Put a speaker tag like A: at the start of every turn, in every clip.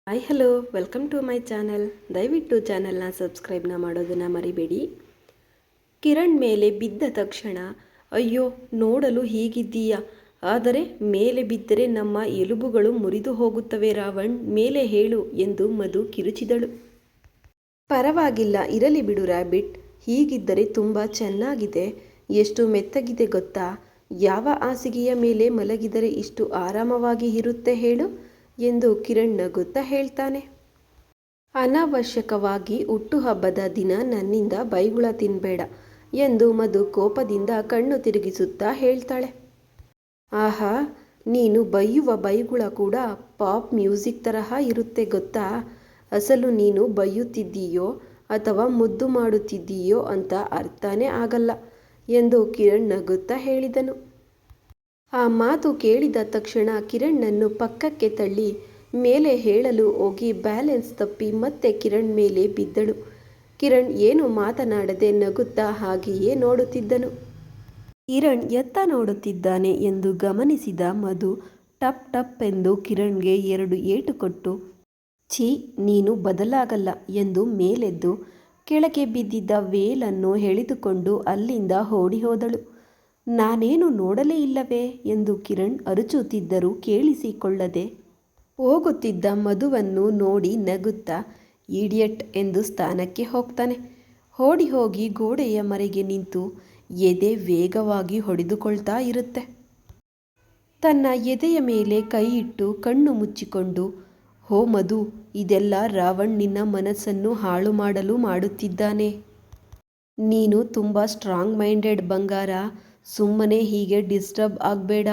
A: Hi hello welcome to my channel. ದಯವಿಟ್ಟು ಚಾನಲ್ನ ಸಬ್ಸ್ಕ್ರೈಬ್ನ ಮಾಡೋದನ್ನು ಮರಿಬೇಡಿ. ಕಿರಣ್ ಮೇಲೆ ಬಿದ್ದ ತಕ್ಷಣ ಅಯ್ಯೋ ನೋಡಲು ಹೀಗಿದ್ದೀಯಾ, ಆದರೆ ಮೇಲೆ ಬಿದ್ದರೆ ನಮ್ಮ ಎಲುಬುಗಳು ಮುರಿದು ಹೋಗುತ್ತವೆ ರಾವಣ್, ಮೇಲೆ ಹೇಳು ಎಂದು ಮಧು ಕಿರುಚಿದಳು. ಪರವಾಗಿಲ್ಲ ಇರಲಿ ಬಿಡು ರ್ಯಾಬಿಟ್, ಹೀಗಿದ್ದರೆ ತುಂಬ ಚೆನ್ನಾಗಿದೆ. ಎಷ್ಟು ಮೆತ್ತಗಿದೆ ಗೊತ್ತಾ, ಯಾವ ಹಾಸಿಗೆಯ ಮೇಲೆ ಮಲಗಿದರೆ ಇಷ್ಟು ಆರಾಮವಾಗಿ ಇರುತ್ತೆ ಹೇಳು ಎಂದು ಕಿರಣ್ ನಗುತ್ತಾ ಹೇಳ್ತಾನೆ. ಅನಾವಶ್ಯಕವಾಗಿ ಹುಟ್ಟುಹಬ್ಬದ ದಿನ ನನ್ನಿಂದ ಬೈಗುಳ ತಿನ್ಬೇಡ ಎಂದು ಮಧು ಕೋಪದಿಂದ ಕಣ್ಣು ತಿರುಗಿಸುತ್ತಾ ಹೇಳ್ತಾಳೆ. ಆಹಾ, ನೀನು ಬೈಯುವ ಬೈಗುಳ ಕೂಡ ಪಾಪ್ ಮ್ಯೂಸಿಕ್ ತರಹ ಇರುತ್ತೆ ಗೊತ್ತಾ. ಅಸಲು ನೀನು ಬೈಯುತ್ತಿದ್ದೀಯೋ ಅಥವಾ ಮುದ್ದು ಮಾಡುತ್ತಿದ್ದೀಯೋ ಅಂತ ಅರ್ಥನೇ ಆಗಲ್ಲ ಎಂದು ಕಿರಣ್ ನಗುತ್ತಾ ಹೇಳಿದನು. ಆ ಮಾತು ಕೇಳಿದ ತಕ್ಷಣ ಕಿರಣ್ಣನ್ನು ಪಕ್ಕಕ್ಕೆ ತಳ್ಳಿ ಮೇಲೆ ಹೇಳಲು ಹೋಗಿ ಬ್ಯಾಲೆನ್ಸ್ ತಪ್ಪಿ ಮತ್ತೆ ಕಿರಣ್ ಮೇಲೆ ಬಿದ್ದಳು. ಕಿರಣ್ ಏನು ಮಾತನಾಡದೆ ನಗುತ್ತಾ ಹಾಗೆಯೇ ನೋಡುತ್ತಿದ್ದನು. ಕಿರಣ್ ಎತ್ತ ನೋಡುತ್ತಿದ್ದಾನೆ ಎಂದು ಗಮನಿಸಿದ ಮಧು ಟಪ್ ಟಪ್ ಎಂದು ಕಿರಣ್ಗೆ 2 ಏಟು ಕೊಟ್ಟು ಛೀ ನೀನು ಬದಲಾಗಲ್ಲ ಎಂದು ಮೇಲೆದ್ದು ಕೆಳಗೆ ಬಿದ್ದಿದ್ದ ವೇಲನ್ನು ಎಳೆದುಕೊಂಡು ಅಲ್ಲಿಂದ ಓಡಿ ಹೋದಳು. ನಾನೇನು ನೋಡಲೇ ಇಲ್ಲವೇ ಎಂದು ಕಿರಣ್ ಅರಚುತ್ತಿದ್ದರೂ ಕೇಳಿಸಿಕೊಳ್ಳದೆ ಹೋಗುತ್ತಿದ್ದ ಮಧುವನ್ನು ನೋಡಿ ನಗುತ್ತಾ ಈಡಿಯಟ್ ಎಂದು ಸ್ಥಾನಕ್ಕೆ ಹೋಗ್ತಾನೆ. ಓಡಿ ಹೋಗಿ ಗೋಡೆಯ ಮರೆಗೆ ನಿಂತು ಎದೆ ವೇಗವಾಗಿ ಹೊಡೆದುಕೊಳ್ತಾ ಇರುತ್ತೆ. ತನ್ನ ಎದೆಯ ಮೇಲೆ ಕೈ ಇಟ್ಟು ಕಣ್ಣು ಮುಚ್ಚಿಕೊಂಡು, ಹೋ ಮಧು, ಇದೆಲ್ಲ ರಾವಣ್ ನಿನ್ನ ಮನಸ್ಸನ್ನು ಹಾಳು ಮಾಡಲು ಮಾಡುತ್ತಿದ್ದಾನೆ. ನೀನು ತುಂಬ ಸ್ಟ್ರಾಂಗ್ ಮೈಂಡೆಡ್ ಬಂಗಾರ, ಸುಮ್ಮನೆ ಹೀಗೆ ಡಿಸ್ಟರ್ಬ್ ಆಗಬೇಡ,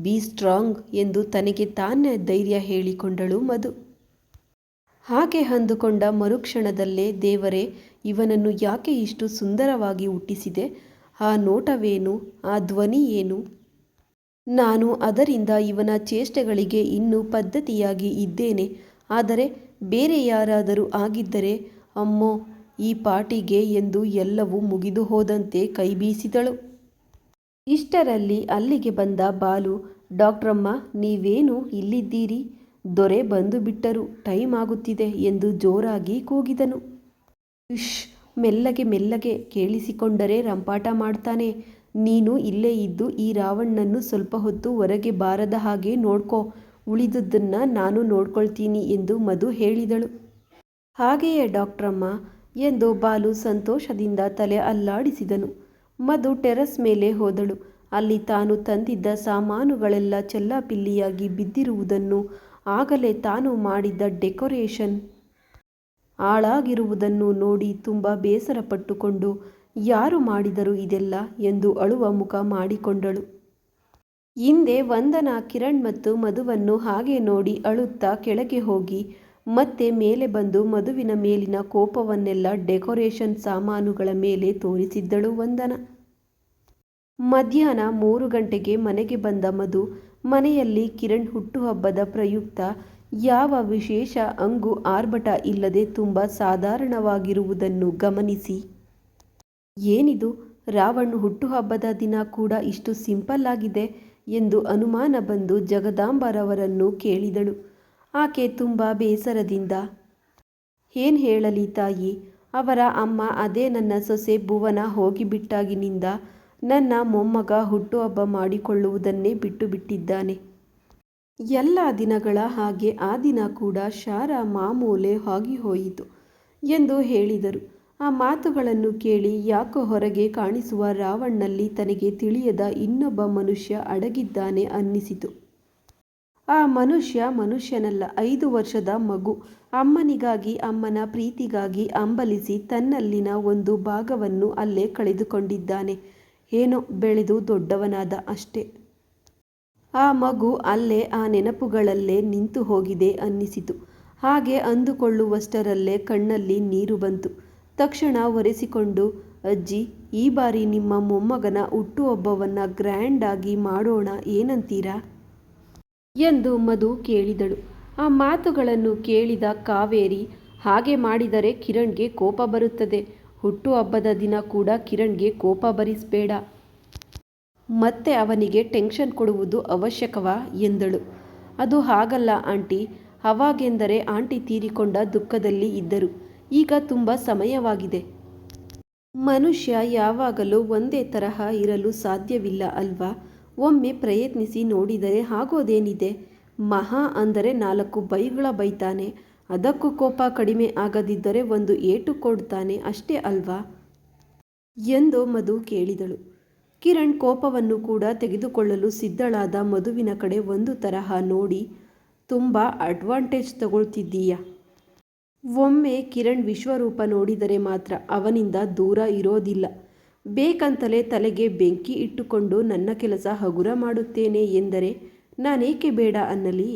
A: ಬಿ ಸ್ಟ್ರಾಂಗ್ ಎಂದು ತನಗೆ ತಾನೇ ಧೈರ್ಯ ಹೇಳಿಕೊಂಡಳು ಮಧು. ಹಾಗೆ ಅಂದುಕೊಂಡ ಮರುಕ್ಷಣದಲ್ಲೇ ದೇವರೇ, ಇವನನ್ನು ಯಾಕೆ ಇಷ್ಟು ಸುಂದರವಾಗಿ ಹುಟ್ಟಿಸಿದೆ, ಆ ನೋಟವೇನು, ಆ ಧ್ವನಿ ಏನು, ನಾನು ಅದರಿಂದ ಇವನ ಚೇಷ್ಟೆಗಳಿಗೆ ಇನ್ನೂ ಪದ್ಧತಿಯಾಗಿ ಇದ್ದೇನೆ, ಆದರೆ ಬೇರೆ ಯಾರಾದರೂ ಆಗಿದ್ದರೆ ಅಮ್ಮೋ ಈ ಪಾಟಿಗೆ ಎಂದು ಎಲ್ಲವೂ ಮುಗಿದು ಹೋದಂತೆ ಕೈ ಬೀಸಿದಳು. ಇಷ್ಟರಲ್ಲಿ ಅಲ್ಲಿಗೆ ಬಂದ ಬಾಲು, ಡಾಕ್ಟ್ರಮ್ಮ ನೀವೇನು ಇಲ್ಲಿದ್ದೀರಿ, ದೊರೆ ಬಂದು ಬಿಟ್ಟರು, ಟೈಮ್ ಆಗುತ್ತಿದೆ ಎಂದು ಜೋರಾಗಿ ಕೂಗಿದನು. ಇಶ್, ಮೆಲ್ಲಗೆ ಮೆಲ್ಲಗೆ, ಕೇಳಿಸಿಕೊಂಡರೆ ರಂಪಾಟ ಮಾಡ್ತಾನೆ. ನೀನು ಇಲ್ಲೇ ಇದ್ದು ಈ ರಾವಣ್ಣನ್ನು ಸ್ವಲ್ಪ ಹೊತ್ತು ಹೊರಗೆ ಬಾರದ ಹಾಗೆ ನೋಡ್ಕೋ, ಉಳಿದದ್ದನ್ನು ನಾನು ನೋಡ್ಕೊಳ್ತೀನಿ ಎಂದು ಮಧು ಹೇಳಿದಳು. ಹಾಗೆಯೇ ಡಾಕ್ಟ್ರಮ್ಮ ಎಂದು ಬಾಲು ಸಂತೋಷದಿಂದ ತಲೆ ಅಲ್ಲಾಡಿಸಿದನು. ಮಧು ಟೆರಸ್ ಮೇಲೆ ಹೋದಳು. ಅಲ್ಲಿ ತಾನು ತಂದಿದ್ದ ಸಾಮಾನುಗಳೆಲ್ಲ ಚೆಲ್ಲಾಪಿಲ್ಲಿಯಾಗಿ ಬಿದ್ದಿರುವುದನ್ನು, ಆಗಲೇ ತಾನು ಮಾಡಿದ್ದ ಡೆಕೋರೇಷನ್ ಹಾಳಾಗಿರುವುದನ್ನು ನೋಡಿ ತುಂಬ ಬೇಸರಪಟ್ಟುಕೊಂಡು ಯಾರು ಮಾಡಿದರು ಇದೆಲ್ಲ ಎಂದು ಅಳುವ ಮುಖ ಮಾಡಿಕೊಂಡಳು. ಹಿಂದೆ ವಂದನಾ ಕಿರಣ್ ಮತ್ತು ಮಧುವನ್ನು ಹಾಗೆ ನೋಡಿ ಅಳುತ್ತಾ ಕೆಳಗೆ ಹೋಗಿ ಮತ್ತೆ ಮೇಲೆ ಬಂದು ಮಧುವಿನ ಮೇಲಿನ ಕೋಪವನ್ನೆಲ್ಲ ಡೆಕೋರೇಷನ್ ಸಾಮಾನುಗಳ ಮೇಲೆ ತೋರಿಸಿದ್ದಳು ವಂದನಾ. ಮಧ್ಯಾಹ್ನ 3 ಗಂಟೆಗೆ ಮನೆಗೆ ಬಂದ ಮಧು ಮನೆಯಲ್ಲಿ ಕಿರಣ್ ಹುಟ್ಟುಹಬ್ಬದ ಪ್ರಯುಕ್ತ ಯಾವ ವಿಶೇಷ ಅಂಗು ಆರ್ಭಟ ಇಲ್ಲದೆ ತುಂಬ ಸಾಧಾರಣವಾಗಿರುವುದನ್ನು ಗಮನಿಸಿ, ಏನಿದು, ರಾವಣ್ ಹುಟ್ಟುಹಬ್ಬದ ದಿನ ಕೂಡ ಇಷ್ಟು ಸಿಂಪಲ್ ಆಗಿದೆ ಎಂದು ಅನುಮಾನ ಬಂದು ಜಗದಾಂಬರವರನ್ನು ಕೇಳಿದಳು. ಆಕೆ ತುಂಬ ಬೇಸರದಿಂದ, ಏನ್ ಹೇಳಲಿ ತಾಯಿ, ಅವರ ಅಮ್ಮ ಅದೇ ನನ್ನ ಸೊಸೆ ಭುವನ ಹೋಗಿಬಿಟ್ಟಾಗಿನಿಂದ ನನ್ನ ಮೊಮ್ಮಗ ಹುಟ್ಟುಹಬ್ಬ ಮಾಡಿಕೊಳ್ಳುವುದನ್ನೇ ಬಿಟ್ಟು ಬಿಟ್ಟಿದ್ದಾನೆ. ಎಲ್ಲ ದಿನಗಳ ಹಾಗೆ ಆ ದಿನ ಕೂಡ ಶಾರ ಮಾಮೂಲೆ ಆಗಿ ಹೋಯಿತು ಎಂದು ಹೇಳಿದರು. ಆ ಮಾತುಗಳನ್ನು ಕೇಳಿ ಯಾಕೋ ಹೊರಗೆ ಕಾಣಿಸುವ ರಾವಣ್ನಲ್ಲಿ ತನಗೆ ತಿಳಿಯದ ಇನ್ನೊಬ್ಬ ಮನುಷ್ಯ ಅಡಗಿದ್ದಾನೆ ಅನ್ನಿಸಿತು. ಆ ಮನುಷ್ಯ ಮನುಷ್ಯನಲ್ಲ, 5 ವರ್ಷದ ಮಗು. ಅಮ್ಮನಿಗಾಗಿ, ಅಮ್ಮನ ಪ್ರೀತಿಗಾಗಿ ಹಂಬಲಿಸಿ ತನ್ನಲ್ಲಿನ ಒಂದು ಭಾಗವನ್ನು ಅಲ್ಲೇ ಕಳೆದುಕೊಂಡಿದ್ದಾನೆ. ಏನೋ ಬೆಳೆದು ದೊಡ್ಡವನಾದ ಅಷ್ಟೇ. ಆ ಮಗು ಅಲ್ಲೇ ಆ ನೆನಪುಗಳಲ್ಲೇ ನಿಂತು ಹೋಗಿದೆ ಅನ್ನಿಸಿತು. ಹಾಗೆ ಅಂದುಕೊಳ್ಳುವಷ್ಟರಲ್ಲೇ ಕಣ್ಣಲ್ಲಿ ನೀರು ಬಂತು. ತಕ್ಷಣ ಒರೆಸಿಕೊಂಡು, ಅಜ್ಜಿ, ಈ ಬಾರಿ ನಿಮ್ಮ ಮೊಮ್ಮಗನ ಹುಟ್ಟುಹಬ್ಬವನ್ನು ಗ್ರ್ಯಾಂಡ್ ಆಗಿ ಮಾಡೋಣ, ಏನಂತೀರಾ ಎಂದು ಮಧು ಕೇಳಿದಳು. ಆ ಮಾತುಗಳನ್ನು ಕೇಳಿದ ಕಾವೇರಿ, ಹಾಗೆ ಮಾಡಿದರೆ ಕಿರಣ್ಗೆ ಕೋಪ ಬರುತ್ತದೆ, ಹುಟ್ಟುಹಬ್ಬದ ದಿನ ಕೂಡ ಕಿರಣ್ಗೆ ಕೋಪ ಬರಿಸಬೇಡ, ಮತ್ತೆ ಅವನಿಗೆ ಟೆನ್ಷನ್ ಕೊಡುವುದು ಅವಶ್ಯಕವಾ ಎಂದಳು. ಅದು ಹಾಗಲ್ಲ ಆಂಟಿ, ಅವಾಗೆಂದರೆ ಆಂಟಿ ತೀರಿಕೊಂಡ ದುಃಖದಲ್ಲಿ ಇದ್ದರು. ಈಗ ತುಂಬ ಸಮಯವಾಗಿದೆ. ಮನುಷ್ಯ ಯಾವಾಗಲೂ ಒಂದೇ ತರಹ ಇರಲು ಸಾಧ್ಯವಿಲ್ಲ ಅಲ್ವಾ? ಒಮ್ಮೆ ಪ್ರಯತ್ನಿಸಿ ನೋಡಿದರೆ ಆಗೋದೇನಿದೆ? ಮಹಾ ಅಂದರೆ 4 ಬೈಗುಳ ಬೈತಾನೆ. ಅದಕ್ಕೂ ಕೋಪ ಕಡಿಮೆ ಆಗದಿದ್ದರೆ ಒಂದು ಏಟು ಕೊಡ್ತಾನೆ ಅಷ್ಟೇ ಅಲ್ವಾ ಎಂದು ಮಧು ಕೇಳಿದಳು. ಕಿರಣ್ ಕೋಪವನ್ನು ಕೂಡ ತೆಗೆದುಕೊಳ್ಳಲು ಸಿದ್ಧಳಾದ ಮಧುವಿನ ಕಡೆ ಒಂದು ತರಹ ನೋಡಿ, ತುಂಬ ಅಡ್ವಾಂಟೇಜ್ ತಗೊಳ್ತಿದ್ದೀಯ. ಒಮ್ಮೆ ಕಿರಣ್ ವಿಶ್ವರೂಪ ನೋಡಿದರೆ ಮಾತ್ರ ಅವನಿಂದ ದೂರ ಇರೋದಿಲ್ಲ. ಬೇಕಂತಲೇ ತಲೆಗೆ ಬೆಂಕಿ ಇಟ್ಟುಕೊಂಡು ನನ್ನ ಕೆಲಸ ಹಗುರ ಮಾಡುತ್ತೇನೆ ಎಂದರೆ ನಾನೇಕೆ ಬೇಡ ಅನ್ನಲಿ?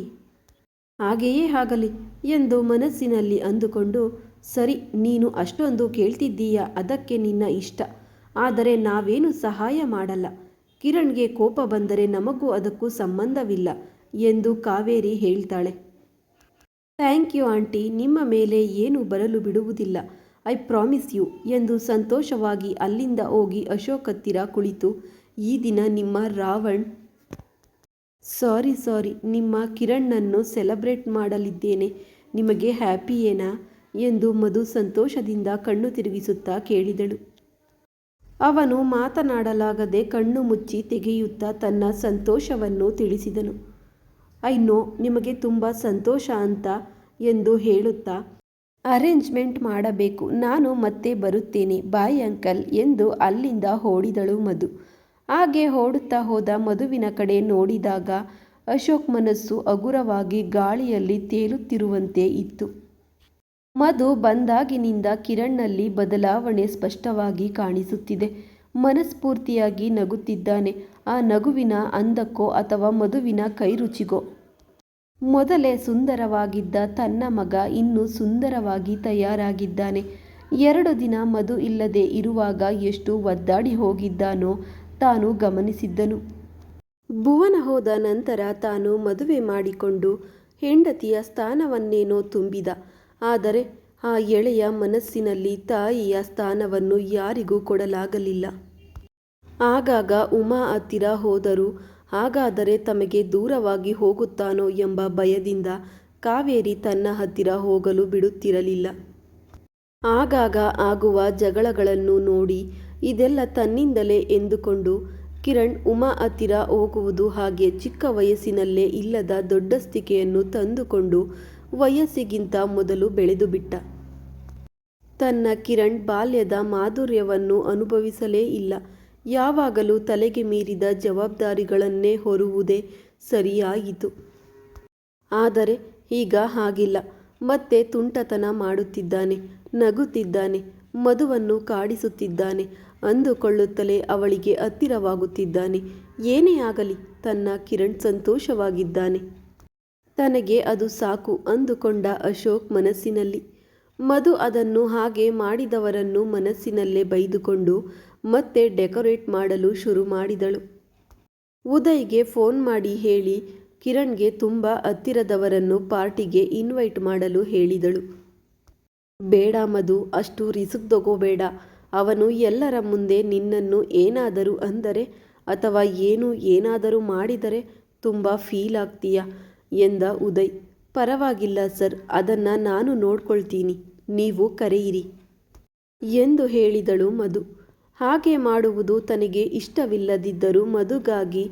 A: ಹಾಗೆಯೇ ಆಗಲಿ ಎಂದು ಮನಸ್ಸಿನಲ್ಲಿ ಅಂದುಕೊಂಡು, ಸರಿ, ನೀನು ಅಷ್ಟೊಂದು ಕೇಳ್ತಿದ್ದೀಯ, ಅದಕ್ಕೆ ನಿನ್ನ ಇಷ್ಟ. ಆದರೆ ನಾವೇನು ಸಹಾಯ ಮಾಡಲ್ಲ. ಕಿರಣ್ಗೆ ಕೋಪ ಬಂದರೆ ನಮಗೂ ಅದಕ್ಕೂ ಸಂಬಂಧವಿಲ್ಲ ಎಂದು ಕಾವೇರಿ ಹೇಳ್ತಾಳೆ. ಥ್ಯಾಂಕ್ ಯು ಆಂಟಿ, ನಿಮ್ಮ ಮೇಲೆ ಏನು ಬರಲು ಬಿಡುವುದಿಲ್ಲ. ಐ ಪ್ರಾಮಿಸ್ ಯು ಎಂದು ಸಂತೋಷವಾಗಿ ಅಲ್ಲಿಂದ ಹೋಗಿ ಅಶೋಕ್ ಹತ್ತಿರ ಕುಳಿತು, ಈ ದಿನ ನಿಮ್ಮ ರಾವಣ್ ಸಾರಿ ನಿಮ್ಮ ಕಿರಣ್ಣನ್ನು ಸೆಲೆಬ್ರೇಟ್ ಮಾಡಲಿದ್ದೇನೆ. ನಿಮಗೆ ಹ್ಯಾಪಿಯೇನಾ ಎಂದು ಮಧು ಸಂತೋಷದಿಂದ ಕಣ್ಣು ತಿರುಗಿಸುತ್ತಾ ಕೇಳಿದಳು. ಅವನು ಮಾತನಾಡಲಾಗದೆ ಕಣ್ಣು ಮುಚ್ಚಿ ತೆಗೆಯುತ್ತಾ ತನ್ನ ಸಂತೋಷವನ್ನು ತಿಳಿಸಿದನು. ಐ ನೋ ನಿಮಗೆ ತುಂಬ ಸಂತೋಷ ಅಂತ ಎಂದು ಹೇಳುತ್ತಾ, ಅರೇಂಜ್ಮೆಂಟ್ ಮಾಡಬೇಕು, ನಾನು ಮತ್ತೆ ಬರುತ್ತೇನೆ, ಬಾಯ್ ಅಂಕಲ್ ಎಂದು ಅಲ್ಲಿಂದ ಓಡಿದಳು ಮಧು. ಹಾಗೆ ಓಡುತ್ತಾ ಹೋದ ಮಧುವಿನ ಕಡೆ ನೋಡಿದಾಗ ಅಶೋಕ್ ಮನಸ್ಸು ಹಗುರವಾಗಿ ಗಾಳಿಯಲ್ಲಿ ತೇಲುತ್ತಿರುವಂತೆ ಇತ್ತು. ಮಧು ಬಂದಾಗಿನಿಂದ ಕಿರಣ್ನಲ್ಲಿ ಬದಲಾವಣೆ ಸ್ಪಷ್ಟವಾಗಿ ಕಾಣಿಸುತ್ತಿದೆ. ಮನಸ್ಫೂರ್ತಿಯಾಗಿ ನಗುತ್ತಿದ್ದಾನೆ. ಆ ನಗುವಿನ ಅಂದಕ್ಕೋ ಅಥವಾ ಮಧುವಿನ ಕೈರುಚಿಗೋ ಮೊದಲೇ ಸುಂದರವಾಗಿದ್ದ ತನ್ನ ಮಗ ಇನ್ನೂ ಸುಂದರವಾಗಿ ತಯಾರಾಗಿದ್ದಾನೆ. 2 ದಿನ ಮಧು ಇಲ್ಲದೆ ಇರುವಾಗ ಎಷ್ಟು ಒದ್ದಾಡಿ ಹೋಗಿದ್ದಾನೋ ತಾನು ಗಮನಿಸಿದ್ದನು. ಭುವನ ಹೋದ ನಂತರ ತಾನು ಮದುವೆ ಮಾಡಿಕೊಂಡು ಹೆಂಡತಿಯ ಸ್ಥಾನವನ್ನೇನೋ ತುಂಬಿದ. ಆದರೆ ಆ ಎಳೆಯ ಮನಸ್ಸಿನಲ್ಲಿ ತಾಯಿಯ ಸ್ಥಾನವನ್ನು ಯಾರಿಗೂ ಕೊಡಲಾಗಲಿಲ್ಲ. ಆಗಾಗ ಉಮಾ ಹತ್ತಿರ ಹೋದರೂ ಹಾಗಾದರೆ ತಮಗೆ ದೂರವಾಗಿ ಹೋಗುತ್ತಾನೋ ಎಂಬ ಭಯದಿಂದ ಕಾವೇರಿ ತನ್ನ ಹತ್ತಿರ ಹೋಗಲು ಬಿಡುತ್ತಿರಲಿಲ್ಲ. ಆಗಾಗ ಆಗುವ ಜಗಳಗಳನ್ನು ನೋಡಿ ಇದೆಲ್ಲ ತನ್ನಿಂದಲೇ ಎಂದುಕೊಂಡು ಕಿರಣ್ ಉಮಾ ಹತ್ತಿರ ಹೋಗುವುದು ಹಾಗೆ ಚಿಕ್ಕ ವಯಸ್ಸಿನಲ್ಲೇ ಇಲ್ಲದ ದೊಡ್ಡಸ್ತಿಕೆಯನ್ನು ತಂದುಕೊಂಡು ವಯಸ್ಸಿಗಿಂತ ಮೊದಲು ಬೆಳೆದು ಬಿಟ್ಟ. ತನ್ನ ಕಿರಣ್ ಬಾಲ್ಯದ ಮಾಧುರ್ಯವನ್ನು ಅನುಭವಿಸಲೇ ಇಲ್ಲ. ಯಾವಾಗಲೂ ತಲೆಗೆ ಮೀರಿದ ಜವಾಬ್ದಾರಿಗಳನ್ನೇ ಹೊರುವುದೇ ಸರಿಯಾಯಿತು. ಆದರೆ ಈಗ ಹಾಗಿಲ್ಲ. ಮತ್ತೆ ತುಂಟತನ ಮಾಡುತ್ತಿದ್ದಾನೆ, ನಗುತ್ತಿದ್ದಾನೆ, ಮಧುವನ್ನು ಕಾಡಿಸುತ್ತಿದ್ದಾನೆ ಅಂದುಕೊಳ್ಳುತ್ತಲೇ ಅವಳಿಗೆ ಹತ್ತಿರವಾಗುತ್ತಿದ್ದಾನೆ. ಏನೇ ಆಗಲಿ ತನ್ನ ಕಿರಣ್ ಸಂತೋಷವಾಗಿದ್ದಾನೆ. ತನಗೆ ಅದು ಸಾಕು ಅಂದುಕೊಂಡ ಅಶೋಕ್ ಮನಸ್ಸಿನಲ್ಲಿ. ಮಧು ಅದನ್ನು ಹಾಗೆ ಮಾಡಿದವರನ್ನು ಮನಸ್ಸಿನಲ್ಲೇ ಬೈದುಕೊಂಡು ಮತ್ತೆ ಡೆಕೋರೇಟ್ ಮಾಡಲು ಶುರು ಮಾಡಿದಳು. ಉದಯ್ಗೆ ಫೋನ್ ಮಾಡಿ ಹೇಳಿ ಕಿರಣ್ಗೆ ತುಂಬ ಹತ್ತಿರದವರನ್ನು ಪಾರ್ಟಿಗೆ ಇನ್ವೈಟ್ ಮಾಡಲು ಹೇಳಿದಳು. ಬೇಡ ಮಧು, ಅಷ್ಟು ರಿಸ್ಕ್ ತಗೋಬೇಡ. ಅವನು ಎಲ್ಲರ ಮುಂದೆ ನಿನ್ನನ್ನು ಏನಾದರೂ ಅಂದರೆ ಅಥವಾ ಏನಾದರೂ ಮಾಡಿದರೆ ತುಂಬ ಫೀಲ್ ಆಗ್ತೀಯ ಎಂದ ಉದಯ್. ಪರವಾಗಿಲ್ಲ ಸರ್, ಅದನ್ನು ನಾನು ನೋಡ್ಕೊಳ್ತೀನಿ, ನೀವು ಕರೆಯಿರಿ ಎಂದು ಹೇಳಿದಳು ಮಧು. ಹಾಗೆ ಮಾಡುವುದು ತನಗೆ ಇಷ್ಟವಿಲ್ಲದಿದ್ದರೂ ಮಧುಗಾಗಿ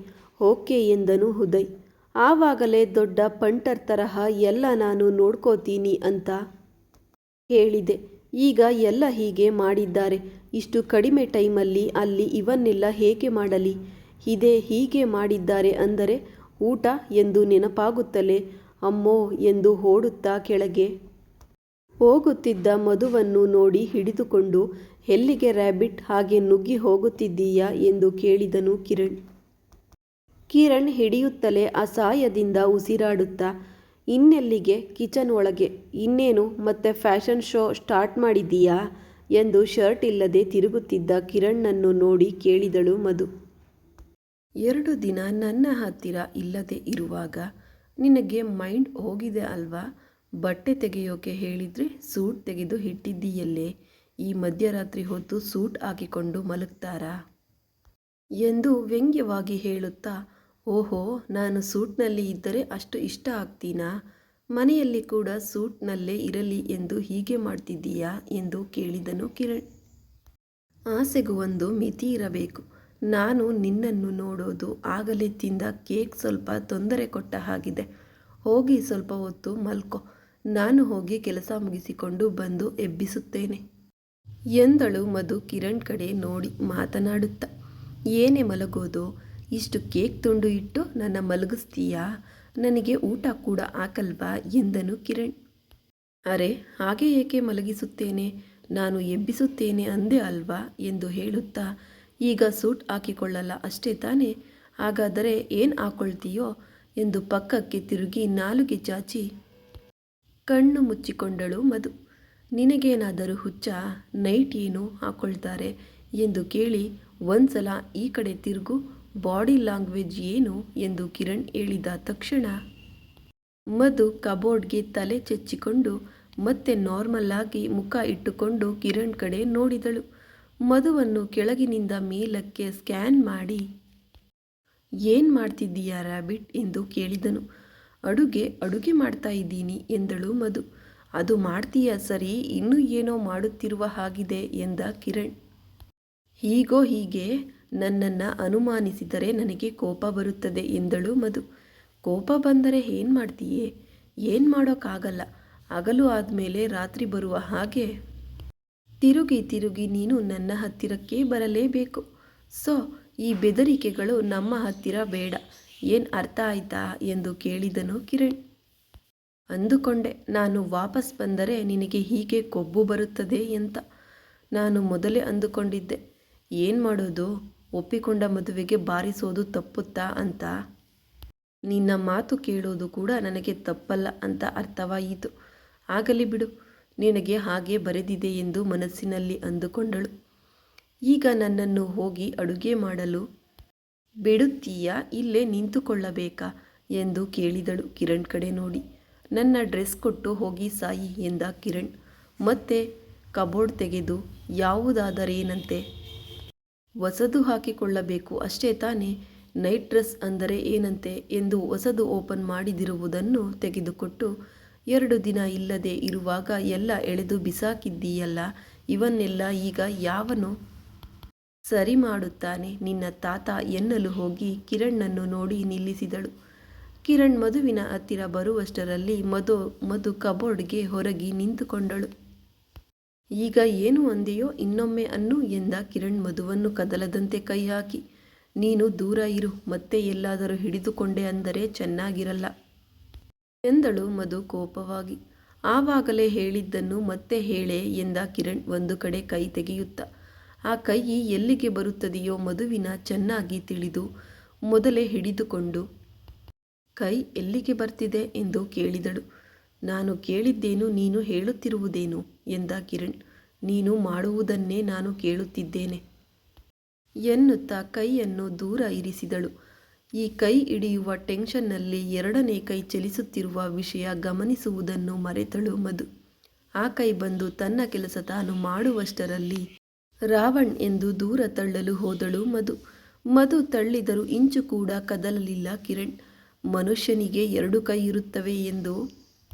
A: ಓಕೆ ಎಂದನು ಉದಯ್. ಆವಾಗಲೇ ದೊಡ್ಡ ಪಂಟರ್ ತರಹ ಎಲ್ಲ ನಾನು ನೋಡ್ಕೋತೀನಿ ಅಂತ ಹೇಳಿದೆ. ಈಗ ಎಲ್ಲ ಹೀಗೆ ಮಾಡಿದ್ದಾರೆ. ಇಷ್ಟು ಕಡಿಮೆ ಟೈಮಲ್ಲಿ ಅಲ್ಲಿ ಇವನ್ನೆಲ್ಲ ಹೇಗೆ ಮಾಡಲಿ? ಇದೇ ಹೀಗೆ ಮಾಡಿದ್ದಾರೆ ಅಂದರೆ ಊಟ ಎಂದು ನೆನಪಾಗುತ್ತಲೇ ಅಮ್ಮೋ ಎಂದು ಓಡುತ್ತಾ ಕೆಳಗೆ ಹೋಗುತ್ತಿದ್ದ ಮಧುವನ್ನು ನೋಡಿ ಹಿಡಿದುಕೊಂಡು, ಎಲ್ಲಿಗೆ ರ್ಯಾಬಿಟ್, ಹಾಗೆ ನುಗ್ಗಿ ಹೋಗುತ್ತಿದ್ದೀಯಾ ಎಂದು ಕೇಳಿದನು ಕಿರಣ್. ಕಿರಣ್ ಹಿಡಿಯುತ್ತಲೇ ಅಸಹಾಯದಿಂದ ಉಸಿರಾಡುತ್ತಾ, ಇನ್ನೆಲ್ಲಿಗೆ, ಕಿಚನ್ ಒಳಗೆ. ಇನ್ನೇನು ಮತ್ತೆ ಫ್ಯಾಷನ್ ಶೋ ಸ್ಟಾರ್ಟ್ ಮಾಡಿದ್ದೀಯಾ ಎಂದು ಶರ್ಟ್ ಇಲ್ಲದೆ ತಿರುಗುತ್ತಿದ್ದ ಕಿರಣ್ಣನ್ನು ನೋಡಿ ಕೇಳಿದಳು ಮಧು. 2 ದಿನ ನನ್ನ ಹತ್ತಿರ ಇಲ್ಲದೆ ಇರುವಾಗ ನಿನಗೆ ಮೈಂಡ್ ಹೋಗಿದೆ ಅಲ್ವಾ? ಬಟ್ಟೆ ತೆಗೆಯೋಕೆ ಹೇಳಿದರೆ ಸೂಟ್ ತೆಗೆದು ಇಟ್ಟಿದ್ದೀಯಲ್ಲೇ? ಈ ಮಧ್ಯರಾತ್ರಿ ಹೊತ್ತು ಸೂಟ್ ಹಾಕಿಕೊಂಡು ಮಲಗ್ತಾರಾ ಎಂದು ವ್ಯಂಗ್ಯವಾಗಿ ಹೇಳುತ್ತಾ, ಓಹೋ, ನಾನು ಸೂಟ್ನಲ್ಲಿ ಇದ್ದರೆ ಅಷ್ಟು ಇಷ್ಟ ಆಗ್ತೀನಾ? ಮನೆಯಲ್ಲಿ ಕೂಡ ಸೂಟ್ನಲ್ಲೇ ಇರಲಿ ಎಂದು ಹೀಗೆ ಮಾಡ್ತಿದ್ದೀಯಾ ಎಂದು ಕೇಳಿದನು ಕಿರಣ್. ಆಸೆಗೂ ಒಂದು ಮಿತಿ ಇರಬೇಕು. ನಾನು ನಿನ್ನನ್ನು ನೋಡೋದು ಆಗಲೇ ತಿಂದ ಕೇಕ್ ಸ್ವಲ್ಪ ತೊಂದರೆ ಕೊಟ್ಟ ಹಾಗಿದೆ. ಹೋಗಿ ಸ್ವಲ್ಪ ಹೊತ್ತು ಮಲ್ಕೊ, ನಾನು ಹೋಗಿ ಕೆಲಸ ಮುಗಿಸಿಕೊಂಡು ಬಂದು ಎಬ್ಬಿಸುತ್ತೇನೆ ಎಂದಳು ಮಧು ಕಿರಣ್ ಕಡೆ ನೋಡಿ ಮಾತನಾಡುತ್ತಾ. ಏನೇ ಮಲಗೋದು, ಇಷ್ಟು ಕೇಕ್ ತುಂಡು ಇಟ್ಟು ನನ್ನ ಮಲಗಿಸ್ತೀಯಾ? ನನಗೆ ಊಟ ಕೂಡ ಹಾಕಲ್ವಾ ಎಂದನು ಕಿರಣ್. ಅರೆ, ಹಾಗೆ ಏಕೆ ಮಲಗಿಸುತ್ತೇನೆ, ನಾನು ಎಬ್ಬಿಸುತ್ತೇನೆ ಅಂದೆ ಅಲ್ವಾ ಎಂದು ಹೇಳುತ್ತಾ, ಈಗ ಸೂಟ್ ಹಾಕಿಕೊಳ್ಳಲ್ಲ ಅಷ್ಟೇ ತಾನೇ, ಹಾಗಾದರೆ ಏನು ಹಾಕ್ಕೊಳ್ತೀಯೋ ಎಂದು ಪಕ್ಕಕ್ಕೆ ತಿರುಗಿ ನಾಲುಗೆ ಚಾಚಿ ಕಣ್ಣು ಮುಚ್ಚಿಕೊಂಡಳು ಮಧು. ನಿನಗೇನಾದರೂ ಹುಚ್ಚ, ನೈಟ್ ಏನು ಹಾಕ್ಕೊಳ್ತಾರೆ ಎಂದು ಕೇಳಿ ಒಂದ್ಸಲ ಈ ಕಡೆ ತಿರುಗು, ಬಾಡಿ ಲ್ಯಾಂಗ್ವೇಜ್ ಏನು ಎಂದು ಕಿರಣ್ ಹೇಳಿದ ತಕ್ಷಣ ಮಧು ಕಬೋರ್ಡ್ಗೆ ತಲೆ ಚೆಚ್ಚಿಕೊಂಡು ಮತ್ತೆ ನಾರ್ಮಲ್ ಆಗಿ ಮುಖ ಇಟ್ಟುಕೊಂಡು ಕಿರಣ್ ಕಡೆ ನೋಡಿದಳು. ಮಧುವನ್ನು ಕೆಳಗಿನಿಂದ ಮೇಲಕ್ಕೆ ಸ್ಕ್ಯಾನ್ ಮಾಡಿ, ಏನು ಮಾಡ್ತಿದ್ದೀಯಾ ರ್ಯಾಬಿಟ್ ಎಂದು ಕೇಳಿದನು. ಅಡುಗೆ ಮಾಡ್ತಾ ಇದ್ದೀನಿ ಎಂದಳು ಮಧು. ಅದು ಮಾಡ್ತೀಯ ಸರಿ, ಇನ್ನೂ ಏನೋ ಮಾಡುತ್ತಿರುವ ಹಾಗಿದೆ ಎಂದ ಕಿರಣ್. ಹೀಗೆ ನನ್ನನ್ನು ಅನುಮಾನಿಸಿದರೆ ನನಗೆ ಕೋಪ ಬರುತ್ತದೆ ಎಂದಳು ಮಧು. ಕೋಪ ಬಂದರೆ ಏನು ಮಾಡ್ತೀಯೇ? ಏನು ಮಾಡೋಕ್ಕಾಗಲ್ಲ, ಹಗಲು ಆದಮೇಲೆ ರಾತ್ರಿ ಬರುವ ಹಾಗೆ ತಿರುಗಿ ನೀನು ನನ್ನ ಹತ್ತಿರಕ್ಕೆ ಬರಲೇಬೇಕು. ಸೊ ಈ ಬೆದರಿಕೆಗಳು ನಮ್ಮ ಹತ್ತಿರ ಬೇಡ, ಏನು ಅರ್ಥ ಆಯ್ತಾ ಎಂದು ಕೇಳಿದನು ಕಿರಣ್. ಅಂದುಕೊಂಡೆ ನಾನು ವಾಪಸ್ ಬಂದರೆ ನಿನಗೆ ಹೀಗೆ ಕೊಬ್ಬು ಬರುತ್ತದೆ ಅಂತ. ನಾನು ಮೊದಲೇ ಅಂದುಕೊಂಡಿದ್ದೆ. ಏನು ಮಾಡೋದು, ಒಪ್ಪಿಕೊಂಡ ಮದುವೆಗೆ ಬಾರಿಸೋದು ತಪ್ಪುತ್ತಾ ಅಂತ. ನಿನ್ನ ಮಾತು ಕೇಳೋದು ಕೂಡ ನನಗೆ ತಪ್ಪಲ್ಲ ಅಂತ ಅರ್ಥವಾಯಿತು. ಆಗಲಿ ಬಿಡು, ನಿನಗೆ ಹಾಗೆ ಬರೆದಿದೆ ಎಂದು ಮನಸ್ಸಿನಲ್ಲಿ ಅಂದುಕೊಂಡಳು. ಈಗ ನನ್ನನ್ನು ಹೋಗಿ ಅಡುಗೆ ಮಾಡಲು ಬಿಡುತ್ತೀಯಾ, ಇಲ್ಲೇ ನಿಂತುಕೊಳ್ಳಬೇಕಾ ಎಂದು ಕೇಳಿದಳು ಕಿರಣ್ ಕಡೆ ನೋಡಿ. ನನ್ನ ಡ್ರೆಸ್ ಕೊಟ್ಟು ಹೋಗಿ ಸಾಯಿ ಎಂದ ಕಿರಣ್. ಮತ್ತೆ ಕಬೋರ್ಡ್ ತೆಗೆದು ಯಾವುದಾದರೇನಂತೆ ಹೊಸದು ಹಾಕಿಕೊಳ್ಳಬೇಕು ಅಷ್ಟೇ ತಾನೇ, ನೈಟ್ ಡ್ರೆಸ್ ಅಂದರೆ ಏನಂತೆ ಎಂದು ಹೊಸದು ಓಪನ್ ಮಾಡಿದಿರುವುದನ್ನು ತೆಗೆದುಕೊಟ್ಟು, 2 ದಿನ ಇಲ್ಲದೆ ಇರುವಾಗ ಎಲ್ಲ ಎಳೆದು ಬಿಸಾಕಿದ್ದೀಯಲ್ಲ, ಇವನ್ನೆಲ್ಲ ಈಗ ಯಾವನು ಸರಿ ಮಾಡುತ್ತಾನೆ, ನಿನ್ನ ತಾತ ಎನ್ನಲು ಹೋಗಿ ಕಿರಣ್ಣನ್ನು ನೋಡಿ ನಿಲ್ಲಿಸಿದಳು. ಕಿರಣ್ ಮಧುವಿನ ಹತ್ತಿರ ಬರುವಷ್ಟರಲ್ಲಿ ಮಧು ಕಬೋರ್ಡ್ಗೆ ಹೊರಗೆ ನಿಂತುಕೊಂಡಳು. ಈಗ ಏನು ಅಂದೆಯೋ ಇನ್ನೊಮ್ಮೆ ಅನ್ನು ಎಂದ ಕಿರಣ್ ಮಧುವನ್ನು ಕದಲದಂತೆ ಕೈ ಹಾಕಿ. ನೀನು ದೂರ ಇರು, ಮತ್ತೆ ಎಲ್ಲಾದರೂ ಹಿಡಿದುಕೊಂಡೆ ಅಂದರೆ ಚೆನ್ನಾಗಿರಲ್ಲ ಎಂದಳು ಮಧು ಕೋಪವಾಗಿ. ಆವಾಗಲೇ ಹೇಳಿದ್ದನ್ನು ಮತ್ತೆ ಹೇಳೆ ಎಂದ ಕಿರಣ್ ಒಂದು ಕಡೆ ಕೈ ತೆಗೆಯುತ್ತಾ. ಆ ಕೈ ಎಲ್ಲಿಗೆ ಬರುತ್ತದೆಯೋ ಮಧುವಿನ ಚೆನ್ನಾಗಿ ತಿಳಿದು ಮೊದಲೇ ಹಿಡಿದುಕೊಂಡು, ಕೈ ಎಲ್ಲಿಗೆ ಬರ್ತಿದೆ ಎಂದು ಕೇಳಿದಳು. ನಾನು ಕೇಳಿದ್ದೇನು, ನೀನು ಹೇಳುತ್ತಿರುವುದೇನು ಎಂದ ಕಿರಣ್. ನೀನು ಮಾಡುವುದನ್ನೇ ನಾನು ಕೇಳುತ್ತಿದ್ದೇನೆ ಎನ್ನುತ್ತಾ ಕೈಯನ್ನು ದೂರ ಇರಿಸಿದಳು. ಈ ಕೈ ಹಿಡಿಯುವ ಟೆನ್ಷನ್ನಲ್ಲಿ 2ನೇ ಕೈ ಚಲಿಸುತ್ತಿರುವ ವಿಷಯ ಗಮನಿಸುವುದನ್ನು ಮರೆತಳು ಮಧು. ಆ ಕೈ ಬಂದು ತನ್ನ ಕೆಲಸ ತಾನು ಮಾಡುವಷ್ಟರಲ್ಲಿ ರಾವಣ್ ಎಂದು ದೂರ ತಳ್ಳಲು ಹೋದಳು ಮಧು ತಳ್ಳಿದರೂ ಇಂಚು ಕೂಡ ಕದಲಲಿಲ್ಲ ಕಿರಣ್. ಮನುಷ್ಯನಿಗೆ 2 ಕೈ ಇರುತ್ತವೆ ಎಂದು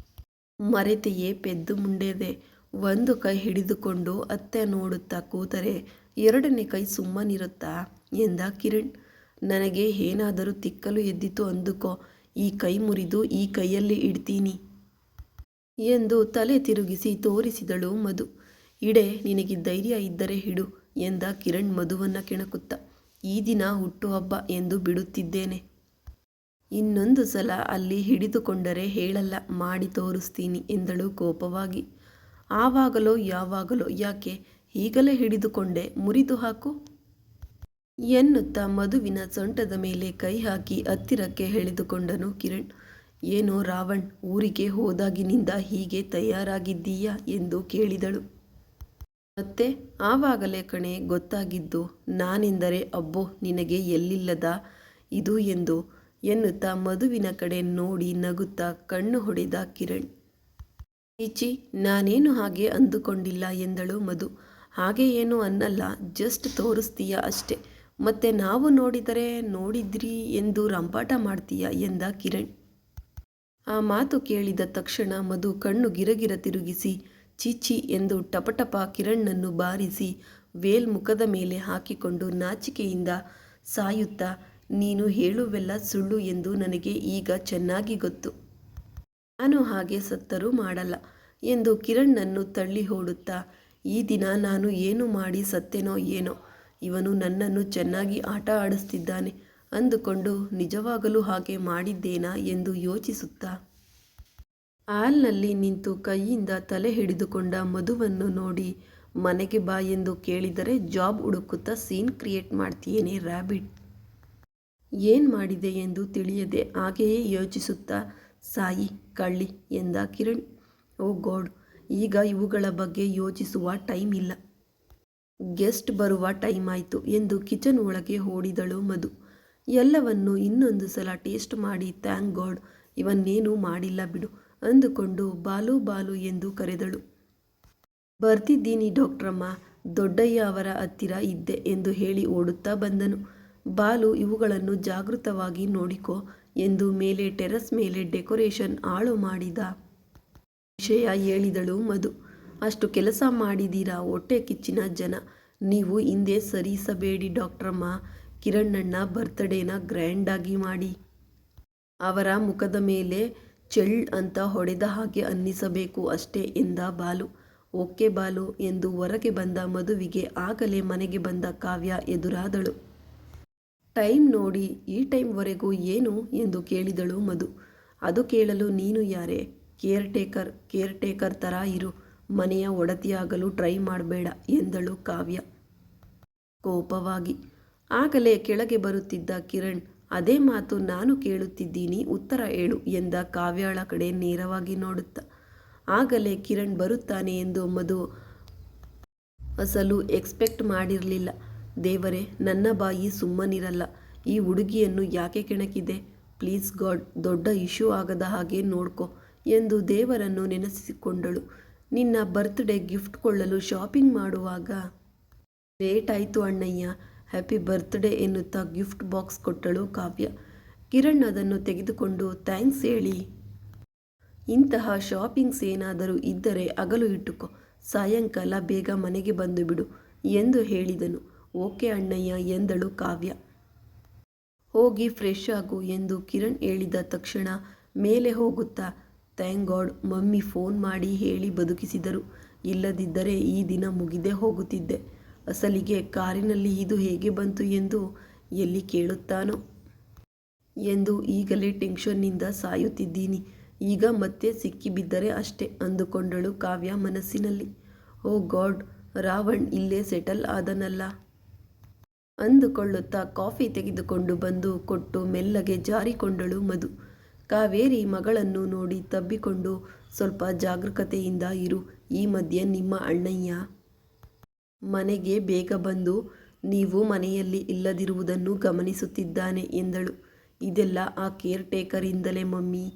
A: ಮರೆತೆಯೇ ಪೆದ್ದು ಮುಂಡೆದೆ. ಒಂದು ಕೈ ಹಿಡಿದುಕೊಂಡು ಅತ್ತೆ ನೋಡುತ್ತಾ ಕೂತರೆ 2ನೇ ಕೈ ಸುಮ್ಮನಿರುತ್ತಾ ಎಂದ ಕಿರಣ್. ನನಗೆ ಏನಾದರೂ ತಿಕ್ಕಲು ಎದ್ದಿತು ಅಂದುಕೋ, ಈ ಕೈ ಮುರಿದು ಈ ಕೈಯಲ್ಲಿ ಇಡ್ತೀನಿ ಎಂದು ತಲೆ ತಿರುಗಿಸಿ ತೋರಿಸಿದಳು ಮಧು. ಇಡೆ, ನಿನಗೆ ಧೈರ್ಯ ಇದ್ದರೆ ಹಿಡು ಎಂದ ಕಿರಣ್ ಮಧುವನ್ನು ಕೆಣಕುತ್ತ. ಈ ದಿನ ಹುಟ್ಟುಹಬ್ಬ ಎಂದು ಬಿಡುತ್ತಿದ್ದೇನೆ, ಇನ್ನೊಂದು ಸಲ ಅಲ್ಲಿ ಹಿಡಿದುಕೊಂಡರೆ ಹೇಳಲ್ಲ, ಮಾಡಿ ತೋರಿಸ್ತೀನಿ ಎಂದಳು ಕೋಪವಾಗಿ. ಆವಾಗಲೋ ಯಾವಾಗಲೋ ಯಾಕೆ, ಈಗಲೇ ಹಿಡಿದುಕೊಂಡೆ, ಮುರಿದು ಹಾಕು ಎನ್ನುತ್ತಾ ಮಧುವಿನ ಸೊಂಟದ ಮೇಲೆ ಕೈ ಹಾಕಿ ಹತ್ತಿರಕ್ಕೆ ಎಳೆದುಕೊಂಡನು ಕಿರಣ್. ಏನೋ ರಾವಣ್, ಊರಿಗೆ ಹೋದಾಗಿನಿಂದ ಹೀಗೆ ತಯಾರಾಗಿದ್ದೀಯಾ ಎಂದು ಕೇಳಿದಳು. ಮತ್ತೆ ಆವಾಗಲೇ ಕಣೆ ಗೊತ್ತಾಗಿದ್ದು, ನಾನೆಂದರೆ ಅಬ್ಬೋ ನಿನಗೆ ಎಲ್ಲಿಲ್ಲದ ಇದು ಎಂದು ಎನ್ನುತ್ತಾ ಮಧುವಿನ ಕಡೆ ನೋಡಿ ನಗುತ್ತಾ ಕಣ್ಣು ಹೊಡೆದ ಕಿರಣ್. ಚೀಚಿ, ನಾನೇನು ಹಾಗೆ ಅಂದುಕೊಂಡಿಲ್ಲ ಎಂದಳು ಮಧು. ಹಾಗೆ ಏನು ಅನ್ನಲ್ಲ, ಜಸ್ಟ್ ತೋರಿಸ್ತೀಯ ಅಷ್ಟೆ, ಮತ್ತೆ ನಾವು ನೋಡಿದ್ರಿ ಎಂದು ರಂಪಾಟ ಮಾಡ್ತೀಯ ಎಂದ ಕಿರಣ್. ಆ ಮಾತು ಕೇಳಿದ ತಕ್ಷಣ ಮಧು ಕಣ್ಣು ಗಿರಗಿರ ತಿರುಗಿಸಿ ಚೀಚಿ ಎಂದು ಟಪಟಪ ಕಿರಣ್ಣನ್ನು ಬಾರಿಸಿ ವೇಲ್ ಮುಖದ ಮೇಲೆ ಹಾಕಿಕೊಂಡು ನಾಚಿಕೆಯಿಂದ ಸಾಯುತ್ತಾ, ನೀನು ಹೇಳುವೆಲ್ಲ ಸುಳ್ಳು ಎಂದು ನನಗೆ ಈಗ ಚೆನ್ನಾಗಿ ಗೊತ್ತು. ನಾನು ಹಾಗೆ ಸತ್ತರೂ ಮಾಡಲ್ಲ ಎಂದು ಕಿರಣ್ಣನ್ನು ತಳ್ಳಿ ಓಡುತ್ತಾ, ಈ ದಿನ ನಾನು ಏನು ಮಾಡಿ ಸತ್ತೇನೋ ಏನೋ, ಇವನು ನನ್ನನ್ನು ಚೆನ್ನಾಗಿ ಆಟ ಆಡಿಸ್ತಿದ್ದಾನೆ ಅಂದುಕೊಂಡು ನಿಜವಾಗಲೂ ಹಾಗೆ ಮಾಡಿದ್ದೇನಾ ಎಂದು ಯೋಚಿಸುತ್ತಾ ಹಾಲ್ನಲ್ಲಿ ನಿಂತು ಕೈಯಿಂದ ತಲೆ ಹಿಡಿದುಕೊಂಡ ಮಧುವನ್ನು ನೋಡಿ, ಮನೆಗೆ ಬಾ ಎಂದು ಕೇಳಿದರೆ ಜಾಬ್ ಹುಡುಕುತ್ತಾ ಸೀನ್ ಕ್ರಿಯೇಟ್ ಮಾಡ್ತೀಯೇನೆ ರ್ಯಾಬಿಟ್. ಏನು ಮಾಡಿದೆ ಎಂದು ತಿಳಿಯದೆ ಹಾಗೆಯೇ ಯೋಚಿಸುತ್ತಾ, ಸಾಯಿ ಕಳ್ಳಿ ಎಂದ ಕಿರಣ್. ಓ ಗಾಡ್, ಈಗ ಇವುಗಳ ಬಗ್ಗೆ ಯೋಚಿಸುವ ಟೈಮ್ ಇಲ್ಲ, ಗೆಸ್ಟ್ ಬರುವ ಟೈಮ್ ಆಯಿತು ಎಂದು ಕಿಚನ್ ಒಳಗೆ ಓಡಿದಳು ಮಧು. ಎಲ್ಲವನ್ನು ಇನ್ನೊಂದು ಸಲ ಟೇಸ್ಟ್ ಮಾಡಿ ಥ್ಯಾಂಕ್ ಗಾಡ್ ಇವನ್ನೇನೂ ಮಾಡಿಲ್ಲ ಬಿಡು ಅಂದುಕೊಂಡು ಬಾಲು ಬಾಲು ಎಂದು ಕರೆದಳು. ಬರ್ತಿದ್ದೀನಿ ಡಾಕ್ಟ್ರಮ್ಮ, ದೊಡ್ಡಯ್ಯ ಅವರ ಹತ್ತಿರ ಇದ್ದೆ ಎಂದು ಹೇಳಿ ಓಡುತ್ತಾ ಬಂದನು. ಬಾಲು ಇವುಗಳನ್ನು ಜಾಗೃತವಾಗಿ ನೋಡಿಕೋ ಎಂದು ಮೇಲೆ ಟೆರೆಸ್ ಮೇಲೆ ಡೆಕೋರೇಷನ್ ಹಾಳು ಮಾಡಿದ ವಿಷಯ ಹೇಳಿದಳು ಮಧು. ಅಷ್ಟು ಕೆಲಸ ಮಾಡಿದ್ದೀರಾ ಹೊಟ್ಟೆ ಕಿಚ್ಚಿನ ಜನ, ನೀವು ಹಿಂದೆ ಸರಿಸಬೇಡಿ ಡಾಕ್ಟ್ರಮ್ಮ. ಕಿರಣಣ್ಣ ಬರ್ತ್ಡೇನ ಗ್ರ್ಯಾಂಡಾಗಿ ಮಾಡಿ ಅವರ ಮುಖದ ಮೇಲೆ ಚೆಳ್ ಅಂತ ಹೊಡೆದ ಹಾಗೆ ಅನ್ನಿಸಬೇಕು ಅಷ್ಟೇ ಎಂದ ಬಾಲು. ಓಕೆ ಬಾಲು ಎಂದು ಹೊರಗೆ ಬಂದ ಮಧುವಿಗೆ ಆಗಲೇ ಮನೆಗೆ ಬಂದ ಕಾವ್ಯ ಎದುರಾದಳು. ಟೈಮ್ ನೋಡಿ ಈ ಟೈಮ್ವರೆಗೂ ಏನು ಎಂದು ಕೇಳಿದಳು ಮಧು. ಅದು ಕೇಳಲು ನೀನು ಯಾರೇ, ಕೇರ್ ಟೇಕರ್ ಥರ ಇರು, ಮನೆಯ ಒಡತಿಯಾಗಲು ಟ್ರೈ ಮಾಡಬೇಡ ಎಂದಳು ಕಾವ್ಯ ಕೋಪವಾಗಿ. ಆಗಲೇ ಕೆಳಗೆ ಬರುತ್ತಿದ್ದ ಕಿರಣ್, ಅದೇ ಮಾತು ನಾನು ಕೇಳುತ್ತಿದ್ದೀನಿ, ಉತ್ತರ ಹೇಳು ಎಂದ ಕಾವ್ಯಾಳ ಕಡೆ ನೇರವಾಗಿ ನೋಡುತ್ತಾ. ಆಗಲೇ ಕಿರಣ್ ಬರುತ್ತಾನೆ ಎಂದು ಮಧು ಅಸಲು ಎಕ್ಸ್ಪೆಕ್ಟ್ ಮಾಡಿರಲಿಲ್ಲ. ದೇವರೇ, ನನ್ನ ಬಾಯಿ ಸುಮ್ಮನಿರಲ್ಲ, ಈ ಹುಡುಗಿಯನ್ನು ಯಾಕೆ ಕೆಣಕಿದೆ, ಪ್ಲೀಸ್ ಗಾಡ್ ದೊಡ್ಡ ಇಶ್ಯೂ ಆಗದ ಹಾಗೆ ನೋಡ್ಕೊ ಎಂದು ದೇವರನ್ನು ನೆನೆಸಿಕೊಂಡಳು. ನಿನ್ನ ಬರ್ತ್ಡೇ ಗಿಫ್ಟ್ ಕೊಳ್ಳಲು ಶಾಪಿಂಗ್ ಮಾಡುವಾಗ ಲೇಟ್ ಆಯಿತು ಅಣ್ಣಯ್ಯ, ಹ್ಯಾಪಿ ಬರ್ತ್ಡೇ ಎನ್ನುತ್ತಾ ಗಿಫ್ಟ್ ಬಾಕ್ಸ್ ಕೊಟ್ಟಳು ಕಾವ್ಯ. ಕಿರಣ್ ಅದನ್ನು ತೆಗೆದುಕೊಂಡು ಥ್ಯಾಂಕ್ಸ್ ಹೇಳಿ, ಇಂತಹ ಶಾಪಿಂಗ್ಸ್ ಏನಾದರೂ ಇದ್ದರೆ ಹಗಲು ಇಟ್ಟುಕೋ, ಸಾಯಂಕಾಲ ಬೇಗ ಮನೆಗೆ ಬಂದು ಬಿಡು ಎಂದು ಹೇಳಿದನು. ಓಕೆ ಅಣ್ಣಯ್ಯ ಎಂದಳು ಕಾವ್ಯ. ಹೋಗಿ ಫ್ರೆಶ್ ಆಗು ಎಂದು ಕಿರಣ್ ಹೇಳಿದ ತಕ್ಷಣ ಮೇಲೆ ಹೋಗುತ್ತಾ, ಥ್ಯಾಂಕ್ ಗಾಡ್ ಮಮ್ಮಿ ಫೋನ್ ಮಾಡಿ ಹೇಳಿ ಬದುಕಿಸಿದರು, ಇಲ್ಲದಿದ್ದರೆ ಈ ದಿನ ಮುಗಿದೇ ಹೋಗುತ್ತಿದ್ದೆ. ಅಸಲಿಗೆ ಕಾರಿನಲ್ಲಿ ಇದು ಹೇಗೆ ಬಂತು ಎಂದು ಎಲ್ಲಿ ಕೇಳುತ್ತಾನೋ ಎಂದು ಈಗಲೇ ಟೆನ್ಷನ್ನಿಂದ ಸಾಯುತ್ತಿದ್ದೀನಿ, ಈಗ ಮತ್ತೆ ಸಿಕ್ಕಿಬಿದ್ದರೆ ಅಷ್ಟೇ ಅಂದುಕೊಂಡಳು ಕಾವ್ಯ ಮನಸ್ಸಿನಲ್ಲಿ. ಓ ಗಾಡ್, ರಾವಣ್ ಇಲ್ಲೇ ಸೆಟಲ್ ಆದನಲ್ಲ ಅಂದುಕೊಳ್ಳುತ್ತಾ ಕಾಫಿ ತೆಗೆದುಕೊಂಡು ಬಂದು ಕೊಟ್ಟು ಮೆಲ್ಲಗೆ ಜಾರಿಕೊಂಡಳು ಮಧು. ಕಾವೇರಿ ಮಗಳನ್ನು ನೋಡಿ ತಬ್ಬಿಕೊಂಡು, ಸ್ವಲ್ಪ ಜಾಗರೂಕತೆಯಿಂದ ಇರು, ಈ ಮಧ್ಯೆ ನಿಮ್ಮ ಅಣ್ಣಯ್ಯ ಮನೆಗೆ ಬೇಗ ಬಂದು ನೀವು ಮನೆಯಲ್ಲಿ ಇಲ್ಲದಿರುವುದನ್ನು ಗಮನಿಸುತ್ತಿದ್ದಾನೆ ಎಂದಳು. ಇದೆಲ್ಲ ಆ ಕೇರ್ ಟೇಕರಿಂದಲೇ ಮಮ್ಮಿ,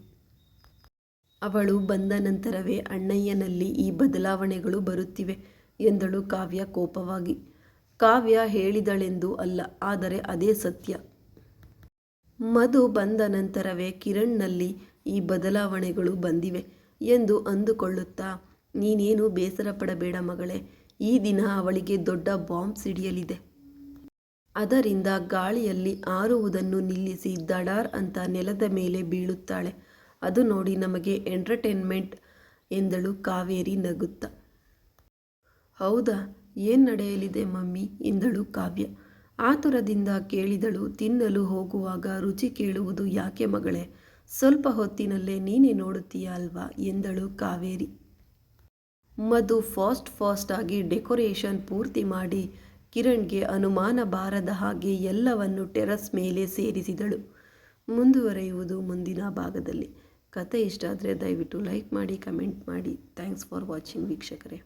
A: ಅವಳು ಬಂದ ನಂತರವೇ ಅಣ್ಣಯ್ಯನಲ್ಲಿ ಈ ಬದಲಾವಣೆಗಳು ಬರುತ್ತಿವೆ ಎಂದಳು ಕಾವ್ಯ ಕೋಪವಾಗಿ. ಕಾವ್ಯ ಹೇಳಿದಳೆಂದು ಅಲ್ಲ, ಆದರೆ ಅದೇ ಸತ್ಯ. ಮಧು ಬಂದ ನಂತರವೇ ಕಿರಣ್ನಲ್ಲಿ ಈ ಬದಲಾವಣೆಗಳು ಬಂದಿವೆ ಎಂದು ಅಂದುಕೊಳ್ಳುತ್ತಾ, ನೀನೇನು ಬೇಸರ ಪಡಬೇಡ ಮಗಳೇ, ಈ ದಿನ ಅವಳಿಗೆ ದೊಡ್ಡ ಬಾಂಬ್ ಸಿಡಿಯಲಿದೆ, ಅದರಿಂದ ಗಾಳಿಯಲ್ಲಿ ಹಾರುವುದನ್ನು ನಿಲ್ಲಿಸಿ ದಡಾರ್ ಅಂತ ನೆಲದ ಮೇಲೆ ಬೀಳುತ್ತಾಳೆ, ಅದು ನೋಡಿ ನಮಗೆ ಎಂಟರ್ಟೈನ್ಮೆಂಟ್ ಎಂದಳು ಕಾವೇರಿ ನಗುತ್ತಾ. ಹೌದಾ, ಏನು ನಡೆಯಲಿದೆ ಮಮ್ಮಿ ಎಂದಳು ಕಾವ್ಯ ಆತುರದಿಂದ ಕೇಳಿದಳು. ತಿನ್ನಲು ಹೋಗುವಾಗ ರುಚಿ ಕೇಳುವುದು ಯಾಕೆ ಮಗಳೇ, ಸ್ವಲ್ಪ ಹೊತ್ತಿನಲ್ಲೇ ನೀನೇ ನೋಡುತ್ತೀಯ ಅಲ್ವಾ ಎಂದಳು ಕಾವೇರಿ. ಮಧು ಫಾಸ್ಟ್ ಆಗಿ ಡೆಕೋರೇಷನ್ ಪೂರ್ತಿ ಮಾಡಿ ಕಿರಣ್ಗೆ ಅನುಮಾನ ಬಾರದ ಹಾಗೆ ಎಲ್ಲವನ್ನು ಟೆರಸ್ ಮೇಲೆ ಸೇರಿಸಿದಳು. ಮುಂದುವರೆಯುವುದು ಮುಂದಿನ ಭಾಗದಲ್ಲಿ. ಕತೆ ಇಷ್ಟ ಆದರೆ ದಯವಿಟ್ಟು ಲೈಕ್ ಮಾಡಿ, ಕಮೆಂಟ್ ಮಾಡಿ. ಥ್ಯಾಂಕ್ಸ್ ಫಾರ್ ವಾಚಿಂಗ್ ವೀಕ್ಷಕರೇ.